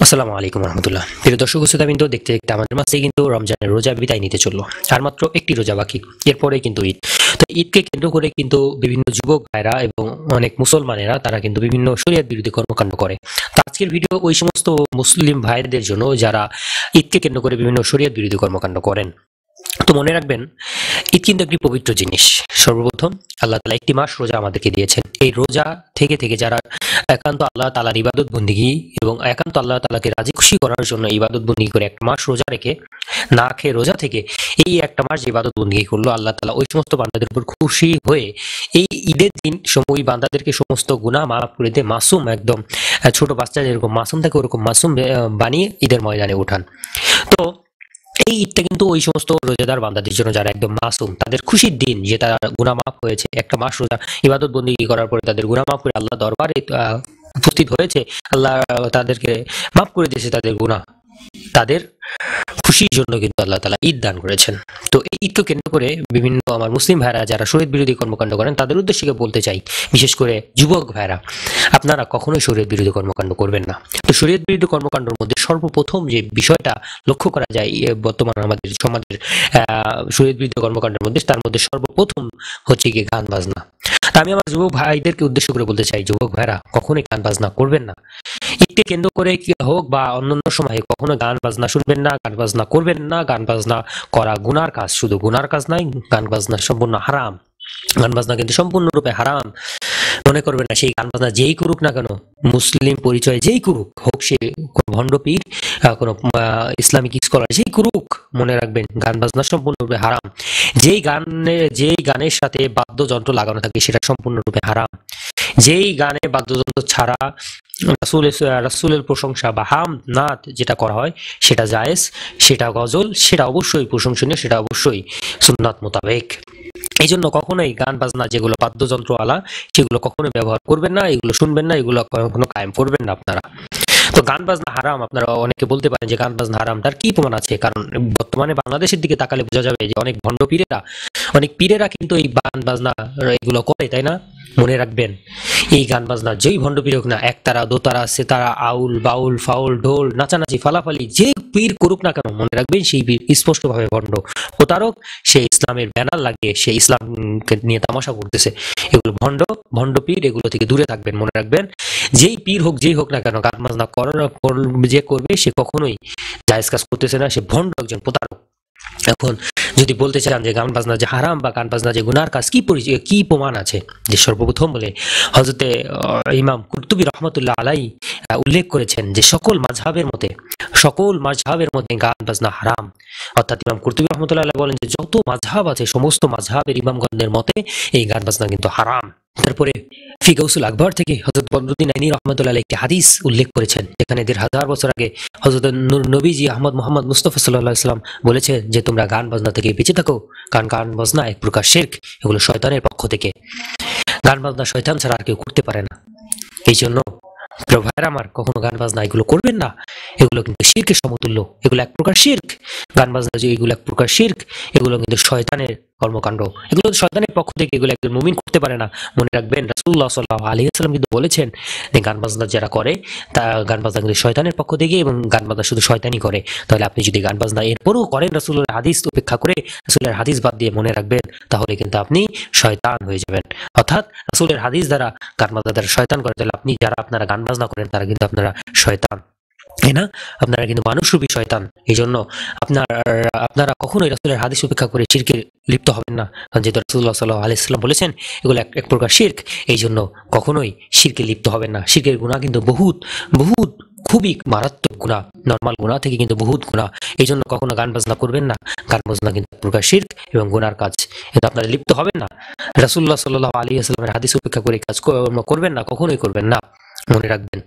আসসালামু আলাইকুম রহমতুল্লাহ। প্রিয় দর্শক শ্রোতাবৃন্দ, দেখতে দেখতে আমাদের মাঝে কিন্তু রমজানের রোজা বিদায় নিতে চললো। আর মাত্র একটি রোজা বাকি, এরপরে কিন্তু ঈদ। তো ঈদকে কেন্দ্র করে কিন্তু বিভিন্ন যুবক ভাইরা এবং অনেক মুসলমানেরা তারা কিন্তু বিভিন্ন শরীয়ত বিরোধী কর্মকাণ্ড করে। তো আজকের ভিডিও ওই সমস্ত মুসলিম ভাইদের জন্য যারা ঈদকে কেন্দ্র করে বিভিন্ন শরীয়ত বিরোধী কর্মকাণ্ড করেন। তো মনে রাখবেন, ঈদ কিন্তু একটি পবিত্র জিনিস। সর্বপ্রথম আল্লাহ তাআলা একটি মাস রোজা আমাদেরকে দিয়েছেন। এই রোজা থেকে যারা একান্ত আল্লাহ তাআলার ইবাদত বন্দেগী এবং একান্ত আল্লাহ তাআলাকে রাজি খুশি করার জন্য ইবাদত বন্দেগী করে একটা মাস রোজা রেখে না খেয়ে রোজা থেকে এই একটা মাস যে ইবাদত বন্দেগী করলো, আল্লাহ তাআলা ওই সমস্ত বান্দাদের উপর খুশি হয়ে এই ঈদের দিন সময় বান্দাদেরকে সমস্ত গুনাহ মাফ করে দিয়ে মাসুম, একদম ছোট বাচ্চা যেরকম মাসুম থাকে ওরকম মাসুম বানিয়ে ঈদের ময়দানে ওঠান। তো এই ঈদটা কিন্তু ওই সমস্ত রোজাদার বান্দাদের জন্য যারা একদম মাসুম, তাদের খুশির দিন যে তারা গুনাহ মাফ হয়েছে, একটা মাস রোজা ইবাদত বন্দেগী করার পরে তাদের গুনাহ মাফ করে আল্লাহ দরবারে উপস্থিত হয়েছে, আল্লাহ তাদেরকে মাফ করে দিয়েছে তাদের গুনাহ। তাদের খুশির জন্য কিন্তু আল্লাহ তাআলা ঈদ দান করেছেন। তো এই ঈদকে কেন্দ্র করে বিভিন্ন আমার মুসলিম ভাইরা যারা শরীয়ত বিরোধী কর্মকাণ্ড করেন তাদের উদ্দেশ্যে বলতে চাই, বিশেষ করে যুবক ভাইরা, আপনারা কখনোই শরীয়ত বিরোধী কর্মকাণ্ড করবেন না। তো শরীয়ত বিরোধী কর্মকাণ্ডের মধ্যে সর্বপ্রথম যে বিষয়টা লক্ষ্য করা যায় বর্তমান আমাদের সমাজের শরীয়ত বিরোধী কর্মকাণ্ডের মধ্যে, তার মধ্যে সর্বপ্রথম হচ্ছে গিয়ে গান বাজনা। তা আমি আমার যুবক ভাইদেরকে উদ্দেশ্য করে বলতে চাই, যুবক ভাইরা কখনোই গান বাজনা করবেন না। ঈদকে কেন্দ্র করে হোক বা অন্যান্য সময়ে কখনো গান বাজনা শুনবেন না, গান বাজনা করবেন না। গান বাজনা করা গুনার কাজ, শুধু গুনার কাজ নয়, গান বাজনা সম্পূর্ণ হারাম। গান বাজনা কিন্তু সম্পূর্ণরূপে হারাম। মনে করবেন না সেই গান বাজনা যেই করুক না কেন, মুসলিম পরিচয় যেই করুক, হোক সে কোনো ভণ্ড পীর, কোনো ইসলামিক স্কলার যেই করুক, মনে রাখবেন গান বাজনা সম্পূর্ণরূপে হারাম। যেই গানের সাথে বাদ্যযন্ত্র লাগানো থাকে সেটা সম্পূর্ণরূপে হারাম। যেই গানে বাদ্যযন্ত্র ছাড়া রাসূলের প্রশংসা বা নাত যেটা করা হয় সেটা জায়েজ, সেটা গজল, সেটা অবশ্যই প্রশংসনীয়, সেটা অবশ্যই সুন্নাত মোতাবেক। এই জন্য কখনোই গান বাজনা যেগুলো বাদ্যযন্ত্রওয়ালা সেগুলো কখনোই ব্যবহার করবেন না, এগুলো শুনবেন না, এগুলো কখনো কায়েম করবেন না আপনারা। তো গান বাজনা হারাম। আপনারা অনেকে বলতে পারেন যে গান বাজনা হারাম, তার কি প্রমাণ আছে? কারণ বর্তমানে বাংলাদেশের দিকে তাকালে বোঝা যাবে যে অনেক ভণ্ড পীরেরা, অনেক পীরেরা কিন্তু এই গান বাজনা এগুলো করে, তাই না? মনে রাখবেন, এই গান বাজনা যেই ভণ্ড পীর হোক না, একতারা, দোতারা, সেতারা, আউল, বাউল, ফাউল, ঢোল, নাচানাচি, ফালাফালি যে পীর করুক না কেন, মনে রাখবেন সেই পীর স্পষ্টভাবে ভণ্ড, প্রতারক। সে ইসলামের ব্যানার লাগিয়ে সে ইসলামকে নিয়ে তামাশা করতেছে। এগুলো ভণ্ড পীর, এগুলো থেকে দূরে থাকবেন। মনে রাখবেন, যেই পীর হোক যেই হোক না কেন, গান বাজনা যে করবে সে কখনোই জায়েজ কাজ করতেছে না, সে ভণ্ড, একজন প্রতারক। এখন যদি বলতে চান যে গান বাজনা যে হারাম বা গান বাজনা যে গুনার কাজ, কি প্রমাণ আছে? যে সর্বপ্রথম বলে হযরতে ইমাম কুরতুবী রাহমাতুল্লাহ আলাইহি উল্লেখ করেছেন যে সকল মাযহাবের মধ্যে গান বাজনা হারাম। অর্থাৎ ইমাম কুরতুবী রাহমাতুল্লাহ আলাইহি বলেন যে যত মাযহাব আছে সমস্ত মাযহাবের ইমামগণদের মতে এই গান বাজনা কিন্তু হারাম। তারপরে ফি গাউসুল আকবর থেকে হযরত বদরুদ্দীন আইনি রাহমাতুল্লাহ আলাইহি একটি হাদিস উল্লেখ করেছেন, যেখানে ১৫০০ বছর আগে হযরত নবীজি আহমদ মুহাম্মদ মুস্তাফা সাল্লাল্লাহু আলাইহি ওয়াসাল্লাম বলেছেন যে তোমরা গান বাজনা থেকে বেঁচে থাকো, কারণ গান বাজনা এক প্রকার শিরক, এগুলো শয়তানের পক্ষ থেকে। গান বাজনা শয়তান ছাড়া আর কেউ করতে পারে না। এই জন্য প্রিয় ভাইরা আমার, কখনো গান বাজনা এগুলো করবেন না। এগুলো কিন্তু শিরকের সমতুল্য, এগুলো এক প্রকার শিরক। গান বাজনা যে এগুলো এক প্রকার শিরক, এগুলো কিন্তু শয়তানের কর্মকাণ্ড, এগুলো শয়তানের পক্ষ থেকে, এগুলো একজন মুমিন করতে পারে না। মনে রাখবেন, রাসূলুল্লাহ সাল্লাল্লাহু আলাইহি ওয়াসাল্লাম কিন্তু বলেছেন যে গান বাজনা যারা করে তা গান বাজনা কিন্তু শয়তানের পক্ষ থেকে, এবং গান বাজনা শুধু শয়তানই করে। তাহলে আপনি যদি গান বাজনা এরপরও করেন রাসূলের হাদিস উপেক্ষা করে, রাসূলের হাদিস বাদ দিয়ে, মনে রাখবেন তাহলে কিন্তু আপনি শয়তান হয়ে যাবেন। অর্থাৎ রাসূলের হাদিস দ্বারা গান বাজনা দ্বারা শয়তান করে, তাহলে আপনি আপনারা গান বাজনা করেন তারা কিন্তু আপনারা শয়তান, তাই না? আপনারা কিন্তু মানুষরূপী শয়তান। এই জন্য আপনারা কখনোই রাসূলের হাদিস উপেক্ষা করে শিরকে লিপ্ত হবেন না, কারণ যেহেতু রাসূলুল্লাহ সাল্লাল্লাহু আলাইহি ওয়াসাল্লাম বলেছেন এগুলো এক প্রকার শিরক। এই জন্য কখনোই শিরকে লিপ্ত হবেন না। শিরকের গুনাহ কিন্তু বহুত খুবই মারাত্মক গুনাহ, নরমাল গুনাহ থেকে কিন্তু বহুত গুনাহ। এই জন্য কখনো গান বাজনা করবেন না। গান বাজনা কিন্তু এক প্রকার শিরক এবং গুনার কাজ, এটা আপনারা লিপ্ত হবেন না। রাসূলুল্লাহ সাল্লাল্লাহু আলাইহি ওয়াসাল্লামের হাদিস উপেক্ষা করে কাজ করবেন না, কখনোই করবেন না, মনে রাখবেন।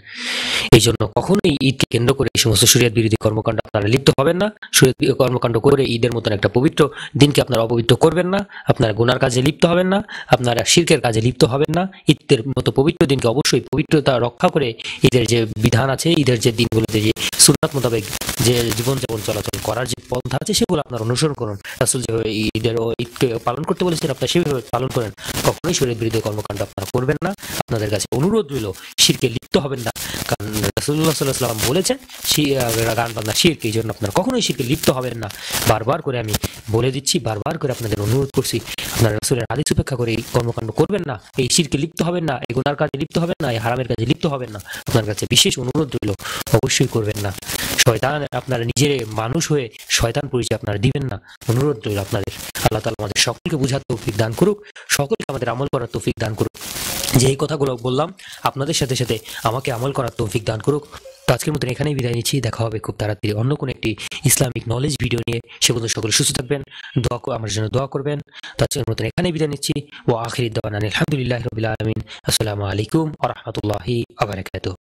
এই জন্য কখনোই ঈদকে কেন্দ্র করে এই সমস্ত শরীয়ত বিরোধী কর্মকাণ্ড আপনারা লিপ্ত হবেন না। শরীয়ত কর্মকাণ্ড করে ঈদের মতন একটা পবিত্র দিনকে আপনারা অপবিত্র করবেন না। আপনারা গুনার কাজে লিপ্ত হবেন না, আপনারা শিরকের কাজে লিপ্ত হবেন না। ঈদের মতো পবিত্র দিনকে অবশ্যই পবিত্রতা রক্ষা করে ঈদের যে বিধান আছে, ঈদের যে দিনগুলোতে যে সুন্নাত মোতাবেক যে জীবনযাপন চলাচল করার যে পন্থা আছে সেগুলো আপনারা অনুসরণ করুন। রাসূল যেভাবে ঈদকে পালন করতে বলেছেন আপনারা সেভাবে পালন করেন। কখনোই শরীয়ত বিরোধী কর্মকাণ্ড আপনারা করবেন না। আপনাদের কাছে অনুরোধ রইল শিরকে লিপ্ত হবেন না, কারণ রাসূলুল্লাহ সাল্লাল্লাহু আলাইহি ওয়াসাল্লাম বলেছেন গান বাজনা শিরক, এই জন্য আপনারা কখনোই শিরকে লিপ্ত হবেন না। বারবার করে আমি বলে দিচ্ছি, বারবার করে আপনাদের অনুরোধ করছি, আপনারা রাসূলের হাদিস উপেক্ষা করে এই কর্মকাণ্ড করবেন না, এই শিরকে লিপ্ত হবেন না, এই গুনার কাজে লিপ্ত হবেন না, এই হারামের কাজে লিপ্ত হবেন না। আপনার কাছে বিশেষ অনুরোধ রইল, অবশ্যই করবেন না। শয়তান, আপনারা নিজের মানুষ হয়ে শয়তান পরিচয় আপনারা দিবেন না, অনুরোধ রইল আপনাদের। আল্লাহ তাআলা আমাদের সকলকে বুঝার তৌফিক দান করুক, সকলকে আমাদের আমল করার তৌফিক দান করুক। যে এই কথাগুলো বললাম আপনাদের সাথে সাথে আমাকে আমল করার তৌফিক দান করুক। তো আজকের মতন এখানেই বিদায় নিচ্ছি, দেখা হবে খুব তাড়াতাড়ি অন্য কোনো একটি ইসলামিক নলেজ ভিডিও নিয়ে। সে পর্যন্ত সকলে সুস্থ থাকবেন, আমার জন্য দোয়া করবেন। তো আজকের মতন এখানেই বিদায় নিচ্ছি। ও আখিরি দাওয়ানা আলহামদুলিল্লাহি রাব্বিল আলামিন। আসসালামু আলাইকুম ওয়া রাহমাতুল্লাহি ওয়া বারাকাতুহু।